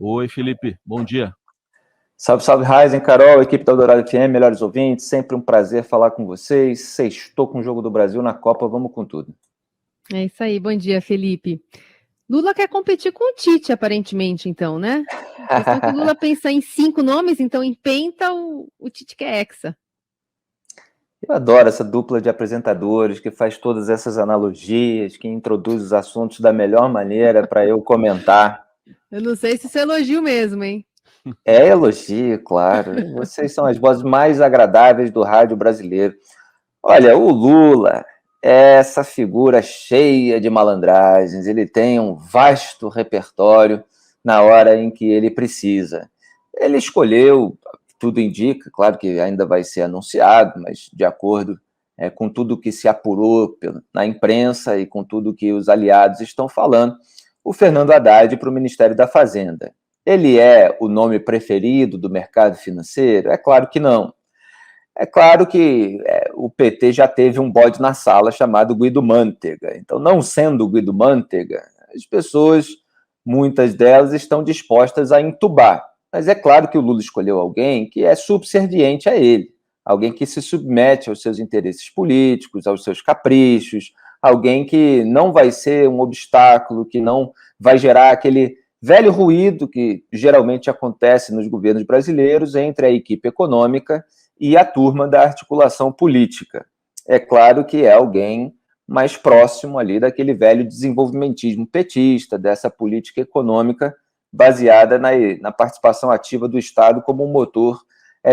Oi, Felipe, bom dia. Salve, salve, Ryzen, Carol, equipe da Eldorado FM, melhores ouvintes, sempre um prazer falar com vocês. Sextou com o Jogo do Brasil na Copa, vamos com tudo. É isso aí, bom dia, Felipe. Lula quer competir com o Tite, aparentemente, então, né? A questão é que o Lula pensa em 5 nomes, então em penta o Tite quer hexa. Eu adoro essa dupla de apresentadores que faz todas essas analogias, que introduz os assuntos da melhor maneira para eu comentar. Eu não sei se isso é elogio mesmo, hein? É elogio, claro. Vocês são as vozes mais agradáveis do rádio brasileiro. Olha, o Lula é essa figura cheia de malandragens, ele tem um vasto repertório na hora em que ele precisa. Ele escolheu, tudo indica, claro que ainda vai ser anunciado, mas de acordo com tudo que se apurou na imprensa e com tudo que os aliados estão falando, o Fernando Haddad para o Ministério da Fazenda. Ele é o nome preferido do mercado financeiro? É claro que não. É claro que o PT já teve um bode na sala chamado Guido Mantega. Então, não sendo Guido Mantega, as pessoas, muitas delas, estão dispostas a entubar. Mas é claro que o Lula escolheu alguém que é subserviente a ele, alguém que se submete aos seus interesses políticos, aos seus caprichos, alguém que não vai ser um obstáculo, que não vai gerar aquele velho ruído que geralmente acontece nos governos brasileiros entre a equipe econômica e a turma da articulação política. É claro que é alguém mais próximo ali daquele velho desenvolvimentismo petista, dessa política econômica baseada na participação ativa do Estado como um motor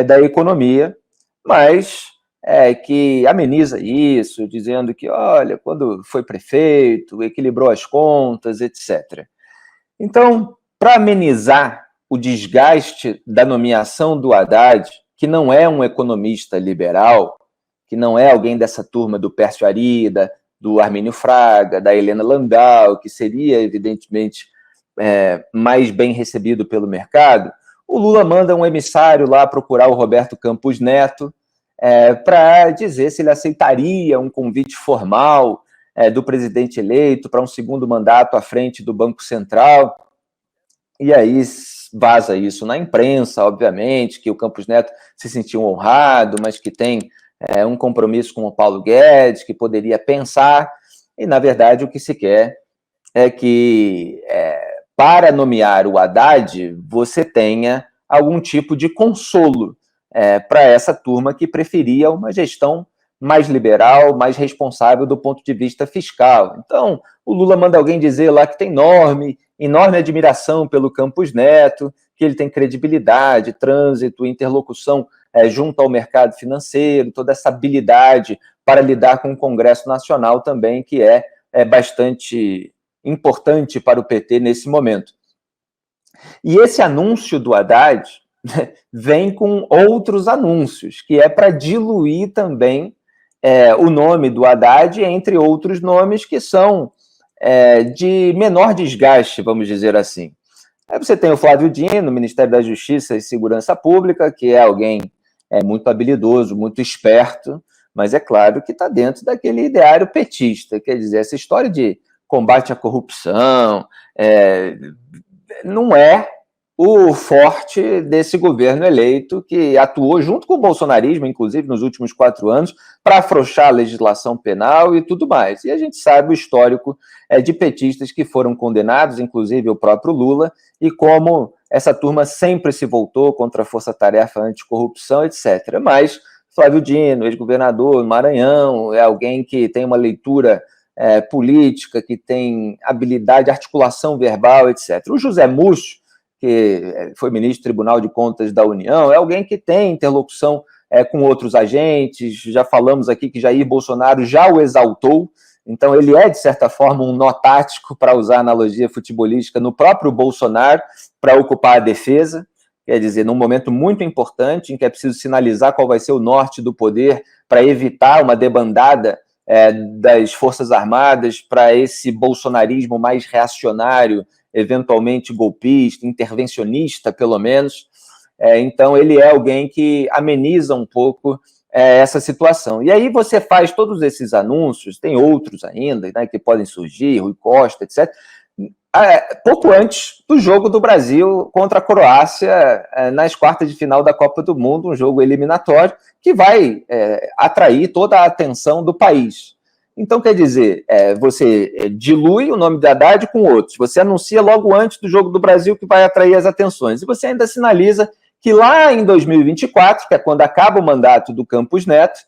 da economia, mas que ameniza isso, dizendo que, olha, quando foi prefeito, equilibrou as contas, etc. Então, para amenizar o desgaste da nomeação do Haddad, que não é um economista liberal, que não é alguém dessa turma do Pércio Arida, do Armínio Fraga, da Helena Landau, que seria, evidentemente, mais bem recebido pelo mercado, o Lula manda um emissário lá procurar o Roberto Campos Neto para dizer se ele aceitaria um convite formal do presidente eleito para um segundo mandato à frente do Banco Central. E aí vaza isso na imprensa, obviamente, que o Campos Neto se sentiu honrado, mas que tem um compromisso com o Paulo Guedes, que poderia pensar, e, na verdade, o que se quer é que, para nomear o Haddad, você tenha algum tipo de consolo para essa turma que preferia uma gestão mais liberal, mais responsável do ponto de vista fiscal. Então, o Lula manda alguém dizer lá que tem enorme admiração pelo Campos Neto, que ele tem credibilidade, trânsito, interlocução junto ao mercado financeiro, toda essa habilidade para lidar com o Congresso Nacional também, que é bastante importante para o PT nesse momento. E esse anúncio do Haddad vem com outros anúncios, que é para diluir também o nome do Haddad entre outros nomes que são de menor desgaste, vamos dizer assim. Aí você tem o Flávio Dino, no Ministério da Justiça e Segurança Pública, que é alguém muito habilidoso, muito esperto, mas é claro que está dentro daquele ideário petista, quer dizer, essa história de combate à corrupção não é o forte desse governo eleito que atuou junto com o bolsonarismo, inclusive nos últimos 4 anos, para afrouxar a legislação penal e tudo mais. E a gente sabe o histórico de petistas que foram condenados, inclusive o próprio Lula, e como essa turma sempre se voltou contra a força-tarefa anticorrupção, etc. Mas Flávio Dino, ex-governador do Maranhão, é alguém que tem uma leitura política, que tem habilidade, articulação verbal, etc. O José Múcio, que foi ministro do Tribunal de Contas da União, é alguém que tem interlocução com outros agentes. Já falamos aqui que Jair Bolsonaro já o exaltou, então ele é, de certa forma, um nó tático, para usar a analogia futebolística, no próprio Bolsonaro, para ocupar a defesa. Quer dizer, num momento muito importante, em que é preciso sinalizar qual vai ser o norte do poder, para evitar uma debandada das Forças Armadas para esse bolsonarismo mais reacionário, eventualmente golpista, intervencionista, pelo menos. Então, ele é alguém que ameniza um pouco essa situação. E aí você faz todos esses anúncios, tem outros ainda, né, que podem surgir, Rui Costa, etc., pouco antes do jogo do Brasil contra a Croácia nas quartas de final da Copa do Mundo, um jogo eliminatório que vai atrair toda a atenção do país. Então, quer dizer, você dilui o nome da Haddad com outros, você anuncia logo antes do jogo do Brasil que vai atrair as atenções, e você ainda sinaliza que lá em 2024, que é quando acaba o mandato do Campos Neto,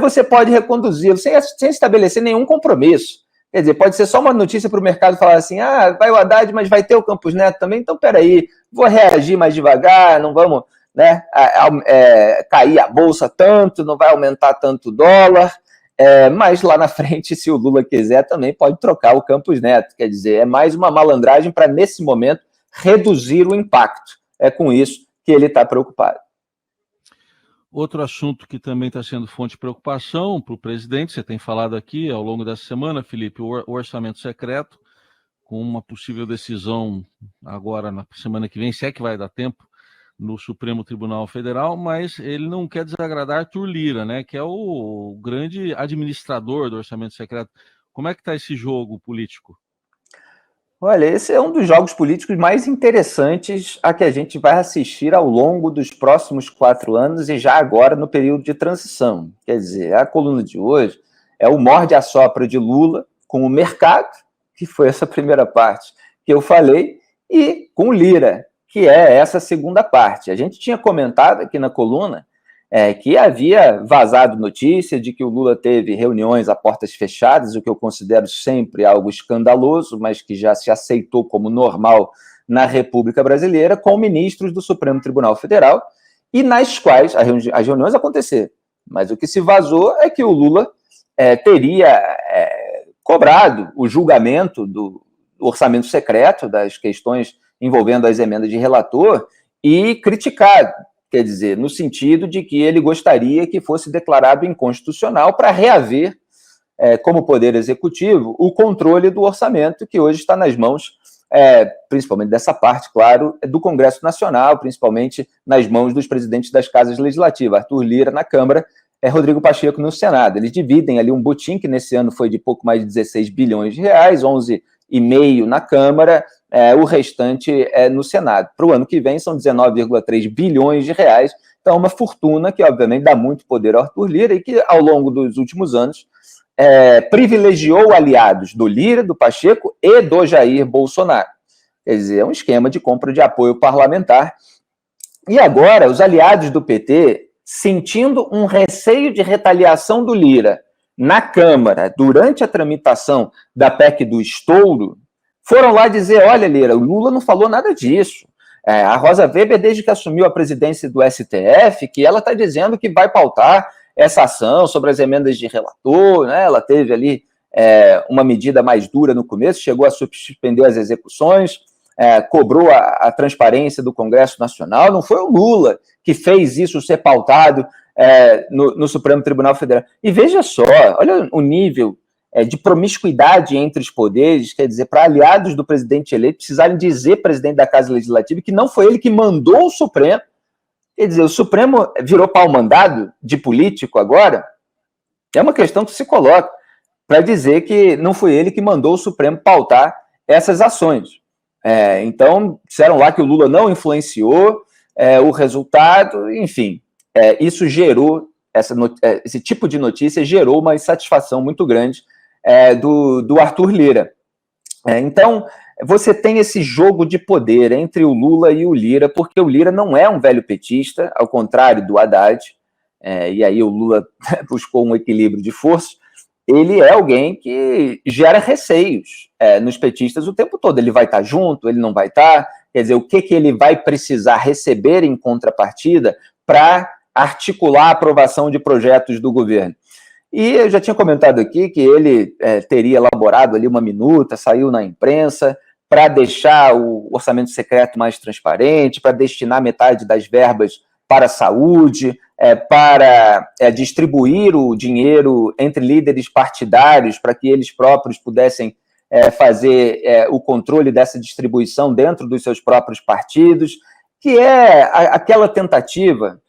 você pode reconduzi-lo sem estabelecer nenhum compromisso. Quer dizer, pode ser só uma notícia para o mercado falar assim, vai o Haddad, mas vai ter o Campos Neto também, então peraí, vou reagir mais devagar, não vamos cair a bolsa tanto, não vai aumentar tanto o dólar, mas lá na frente, se o Lula quiser, também pode trocar o Campos Neto. Quer dizer, é mais uma malandragem para, nesse momento, reduzir o impacto. É com isso que ele está preocupado. Outro assunto que também está sendo fonte de preocupação para o presidente, você tem falado aqui ao longo dessa semana, Felipe, o orçamento secreto, com uma possível decisão agora na semana que vem, se é que vai dar tempo, no Supremo Tribunal Federal, mas ele não quer desagradar Arthur Lira, né, que é o grande administrador do orçamento secreto. Como é que está esse jogo político? Olha, esse é um dos jogos políticos mais interessantes a que a gente vai assistir ao longo dos próximos 4 anos e já agora no período de transição. Quer dizer, a coluna de hoje é o morde-a-sopra de Lula com o mercado, que foi essa primeira parte que eu falei, e com Lira, que é essa segunda parte. A gente tinha comentado aqui na coluna que havia vazado notícia de que o Lula teve reuniões a portas fechadas, o que eu considero sempre algo escandaloso, mas que já se aceitou como normal na República Brasileira, com ministros do Supremo Tribunal Federal, e nas quais as reuniões aconteceram. Mas o que se vazou é que o Lula teria cobrado o julgamento do orçamento secreto, das questões envolvendo as emendas de relator, e criticado. Quer dizer, no sentido de que ele gostaria que fosse declarado inconstitucional para reaver, como Poder Executivo, o controle do orçamento que hoje está nas mãos, principalmente dessa parte, claro, do Congresso Nacional, principalmente nas mãos dos presidentes das casas legislativas, Arthur Lira na Câmara, Rodrigo Pacheco no Senado. Eles dividem ali um butim que nesse ano foi de pouco mais de 16 bilhões de reais, 11,5 na Câmara, o restante no Senado. Para o ano que vem são 19,3 bilhões de reais, então uma fortuna que obviamente dá muito poder ao Arthur Lira e que ao longo dos últimos anos privilegiou aliados do Lira, do Pacheco e do Jair Bolsonaro. Quer dizer, é um esquema de compra de apoio parlamentar. E agora os aliados do PT, sentindo um receio de retaliação do Lira na Câmara durante a tramitação da PEC do estouro, foram lá dizer, olha, Lira, o Lula não falou nada disso. A Rosa Weber, desde que assumiu a presidência do STF, que ela está dizendo que vai pautar essa ação sobre as emendas de relator, né? Ela teve ali uma medida mais dura no começo, chegou a suspender as execuções, cobrou a transparência do Congresso Nacional. Não foi o Lula que fez isso ser pautado no Supremo Tribunal Federal. E veja só, olha o nível de promiscuidade entre os poderes, quer dizer, para aliados do presidente eleito precisarem dizer, presidente da Casa Legislativa, que não foi ele que mandou o Supremo. Quer dizer, o Supremo virou pau-mandado de político agora? É uma questão que se coloca para dizer que não foi ele que mandou o Supremo pautar essas ações. Então, disseram lá que o Lula não influenciou o resultado, enfim, isso gerou, esse tipo de notícia gerou uma insatisfação muito grande do Arthur Lira. Então, você tem esse jogo de poder entre o Lula e o Lira, porque o Lira não é um velho petista, ao contrário do Haddad, e aí o Lula buscou um equilíbrio de força. Ele é alguém que gera receios nos petistas o tempo todo. Ele vai estar junto, ele não vai estar, quer dizer, o que ele vai precisar receber em contrapartida para articular a aprovação de projetos do governo. E eu já tinha comentado aqui que ele teria elaborado ali uma minuta, saiu na imprensa, para deixar o orçamento secreto mais transparente, para destinar metade das verbas para a saúde, para distribuir o dinheiro entre líderes partidários, para que eles próprios pudessem fazer o controle dessa distribuição dentro dos seus próprios partidos, que é aquela tentativa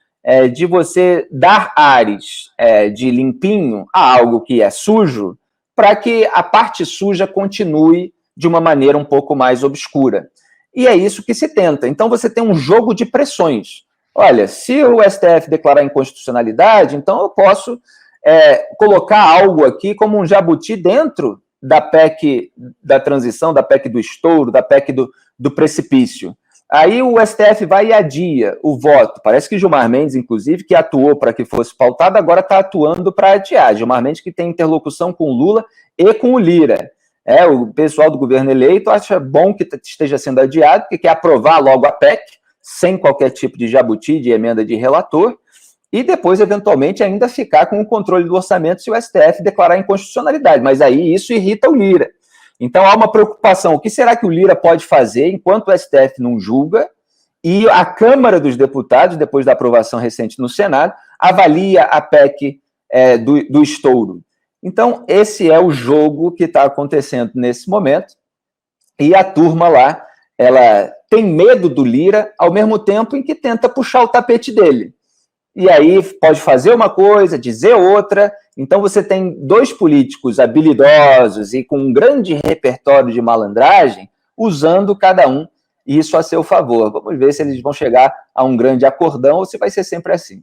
de você dar ares de limpinho a algo que é sujo, para que a parte suja continue de uma maneira um pouco mais obscura. E é isso que se tenta. Então, você tem um jogo de pressões. Olha, se o STF declarar inconstitucionalidade, então eu posso colocar algo aqui como um jabuti dentro da PEC da transição, da PEC do estouro, da PEC do precipício. Aí o STF vai e adia o voto. Parece que Gilmar Mendes, inclusive, que atuou para que fosse pautado, agora está atuando para adiar. Gilmar Mendes que tem interlocução com o Lula e com o Lira. O pessoal do governo eleito acha bom que esteja sendo adiado, porque quer aprovar logo a PEC, sem qualquer tipo de jabuti, de emenda de relator, e depois, eventualmente, ainda ficar com o controle do orçamento se o STF declarar inconstitucionalidade. Mas aí isso irrita o Lira. Então há uma preocupação. O que será que o Lira pode fazer enquanto o STF não julga e a Câmara dos Deputados, depois da aprovação recente no Senado, avalia a PEC do estouro? Então, esse é o jogo que está acontecendo nesse momento. E a turma lá, ela tem medo do Lira, ao mesmo tempo em que tenta puxar o tapete dele. E aí pode fazer uma coisa, dizer outra. Então você tem dois políticos habilidosos e com um grande repertório de malandragem, usando cada um isso a seu favor. Vamos ver se eles vão chegar a um grande acordão ou se vai ser sempre assim.